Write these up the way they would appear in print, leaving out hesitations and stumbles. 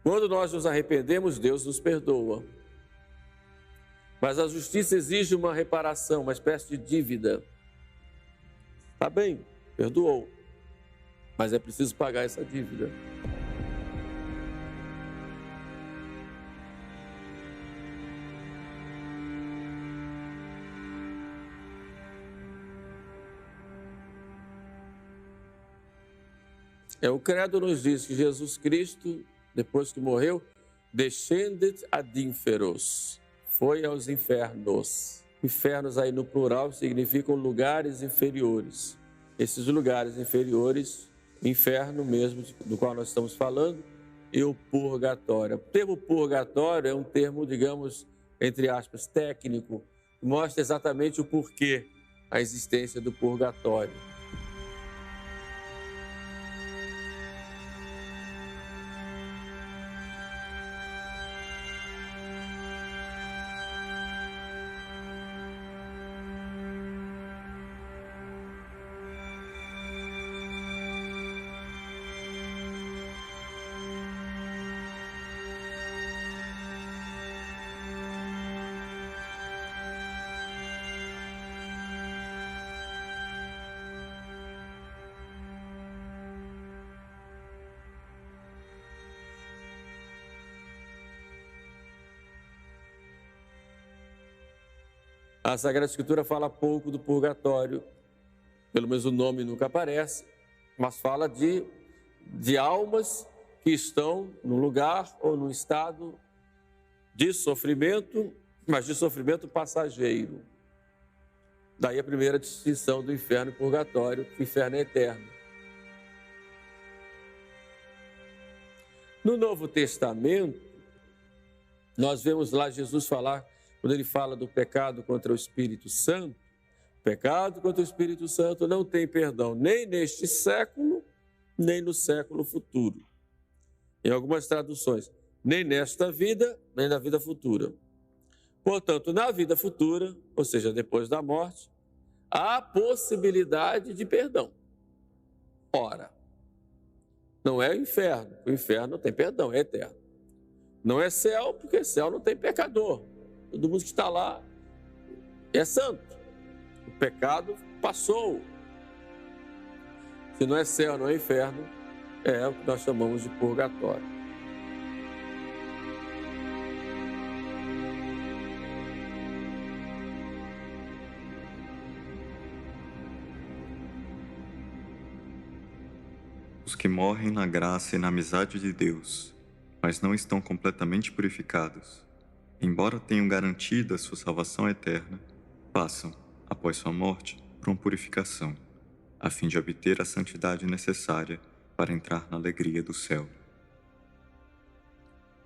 Quando nós nos arrependemos, Deus nos perdoa. Mas a justiça exige uma reparação, uma espécie de dívida. Tá bem, perdoou, mas é preciso pagar essa dívida. O credo nos diz que Jesus Cristo, depois que morreu, descendet ad inferos, foi aos infernos. Infernos aí no plural significam lugares inferiores. Esses lugares inferiores, inferno mesmo, do qual nós estamos falando, e o purgatório. O termo purgatório é um termo, digamos, entre aspas, técnico, que mostra exatamente o porquê a existência do purgatório. A Sagrada Escritura fala pouco do purgatório, pelo menos o nome nunca aparece, mas fala de almas que estão num lugar ou num estado de sofrimento, mas de sofrimento passageiro. Daí a primeira distinção do inferno e purgatório, que o inferno é eterno. No Novo Testamento, nós vemos lá Jesus falar, quando ele fala do pecado contra o Espírito Santo, o pecado contra o Espírito Santo não tem perdão nem neste século, nem no século futuro. Em algumas traduções, nem nesta vida, nem na vida futura. Portanto, na vida futura, ou seja, depois da morte, há possibilidade de perdão. Ora, não é o inferno não tem perdão, é eterno. Não é céu, porque céu não tem pecador. Todo mundo que está lá é santo. O pecado passou. Se não é céu, não é inferno, é o que nós chamamos de purgatório. Os que morrem na graça e na amizade de Deus, mas não estão completamente purificados, embora tenham garantido a sua salvação eterna, passam, após sua morte, por uma purificação, a fim de obter a santidade necessária para entrar na alegria do céu.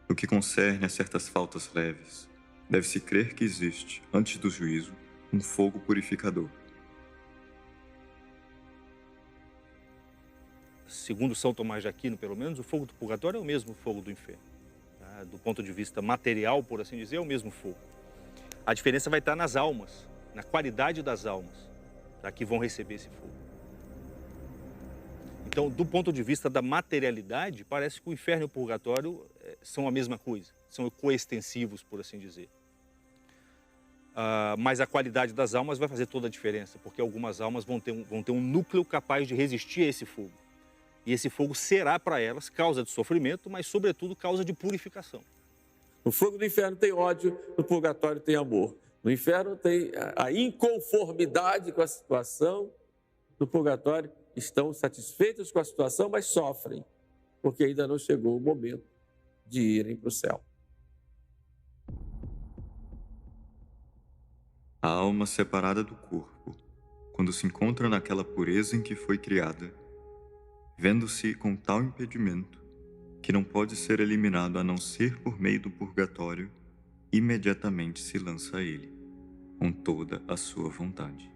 No que concerne a certas faltas leves, deve-se crer que existe, antes do juízo, um fogo purificador. Segundo São Tomás de Aquino, pelo menos, o fogo do purgatório é o mesmo fogo do inferno. Do ponto de vista material, por assim dizer, é o mesmo fogo. A diferença vai estar nas almas, na qualidade das almas, que vão receber esse fogo. Então, do ponto de vista da materialidade, parece que o inferno e o purgatório são a mesma coisa, são coextensivos, por assim dizer. Mas a qualidade das almas vai fazer toda a diferença, porque algumas almas vão ter um núcleo capaz de resistir a esse fogo. E esse fogo será para elas causa de sofrimento, mas sobretudo causa de purificação. No fogo do inferno tem ódio, no purgatório tem amor. No inferno tem a inconformidade com a situação, no purgatório estão satisfeitos com a situação, mas sofrem, porque ainda não chegou o momento de irem para o céu. A alma separada do corpo, quando se encontra naquela pureza em que foi criada, vendo-se com tal impedimento, que não pode ser eliminado a não ser por meio do purgatório, imediatamente se lança a ele, com toda a sua vontade.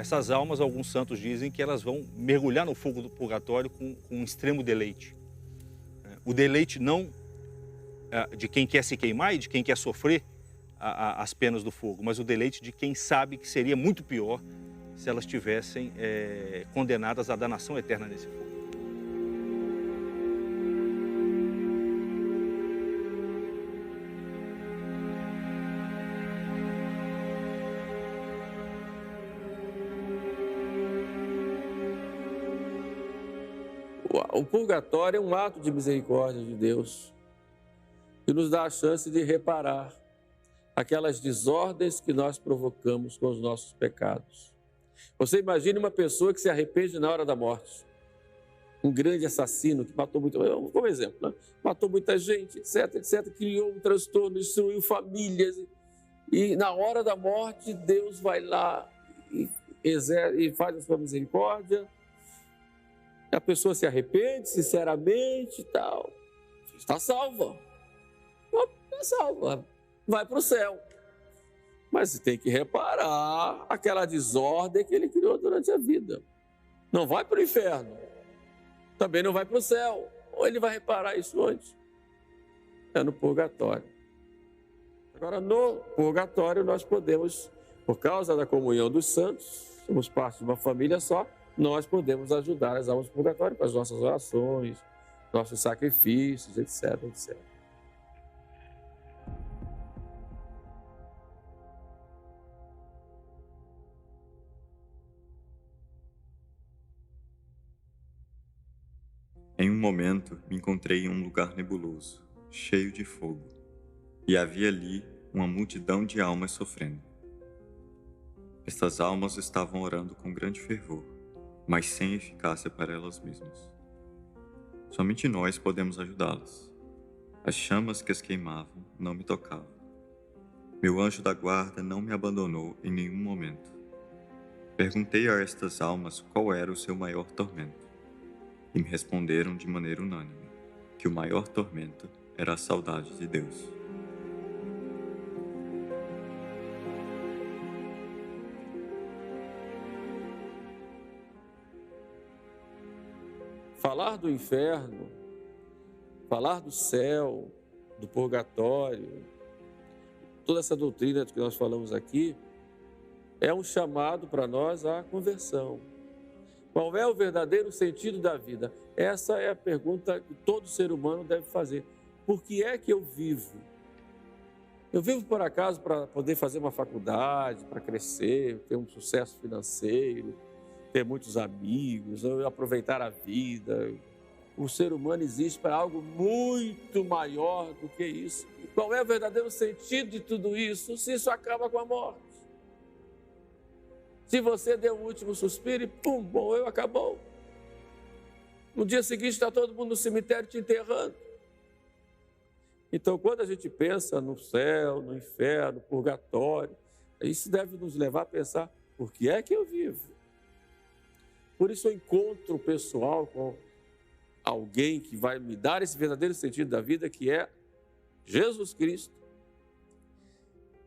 essas almas, alguns santos dizem que elas vão mergulhar no fogo do purgatório com um extremo deleite. O deleite não de quem quer se queimar e de quem quer sofrer as penas do fogo, mas o deleite de quem sabe que seria muito pior se elas estivessem condenadas à danação eterna nesse fogo. O purgatório é um ato de misericórdia de Deus que nos dá a chance de reparar aquelas desordens que nós provocamos com os nossos pecados. Você imagine uma pessoa que se arrepende na hora da morte. Um grande assassino que matou muito, como exemplo, né? Matou muita gente, etc, etc, criou um transtorno, destruiu famílias. E na hora da morte, Deus vai lá e faz a sua misericórdia. A pessoa se arrepende sinceramente e tal. Está salva. Está salva. Vai para o céu. Mas tem que reparar aquela desordem que ele criou durante a vida. Não vai para o inferno. Também não vai para o céu. Ou ele vai reparar isso antes? É no purgatório. Agora, no purgatório, nós podemos, por causa da comunhão dos santos, somos parte de uma família só, nós podemos ajudar as almas do purgatório com as nossas orações, nossos sacrifícios, etc, etc. Em um momento, me encontrei em um lugar nebuloso, cheio de fogo, e havia ali uma multidão de almas sofrendo. Estas almas estavam orando com grande fervor, mas sem eficácia para elas mesmas. Somente nós podemos ajudá-las. As chamas que as queimavam não me tocavam. Meu anjo da guarda não me abandonou em nenhum momento. Perguntei a estas almas qual era o seu maior tormento, e me responderam de maneira unânime que o maior tormento era a saudade de Deus. Falar do inferno, falar do céu, do purgatório, toda essa doutrina que nós falamos aqui, é um chamado para nós à conversão. Qual é o verdadeiro sentido da vida? Essa é a pergunta que todo ser humano deve fazer. Por que é que eu vivo? Eu vivo por acaso para poder fazer uma faculdade, para crescer, ter um sucesso financeiro, ter muitos amigos, ou aproveitar a vida. O ser humano existe para algo muito maior do que isso. E qual é o verdadeiro sentido de tudo isso, se isso acaba com a morte? Se você deu o último suspiro e pum, morreu, acabou. No dia seguinte está todo mundo no cemitério te enterrando. Então, quando a gente pensa no céu, no inferno, no purgatório, isso deve nos levar a pensar, por que é que eu vivo? Por isso, o encontro pessoal com alguém que vai me dar esse verdadeiro sentido da vida, que é Jesus Cristo,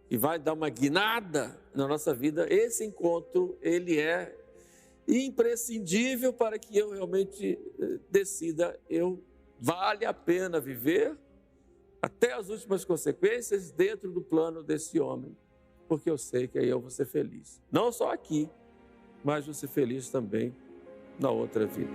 que vai dar uma guinada na nossa vida, esse encontro, ele é imprescindível para que eu realmente decida, vale a pena viver até as últimas consequências dentro do plano desse homem, porque eu sei que aí eu vou ser feliz. Não só aqui, mas vou ser feliz também na outra vida.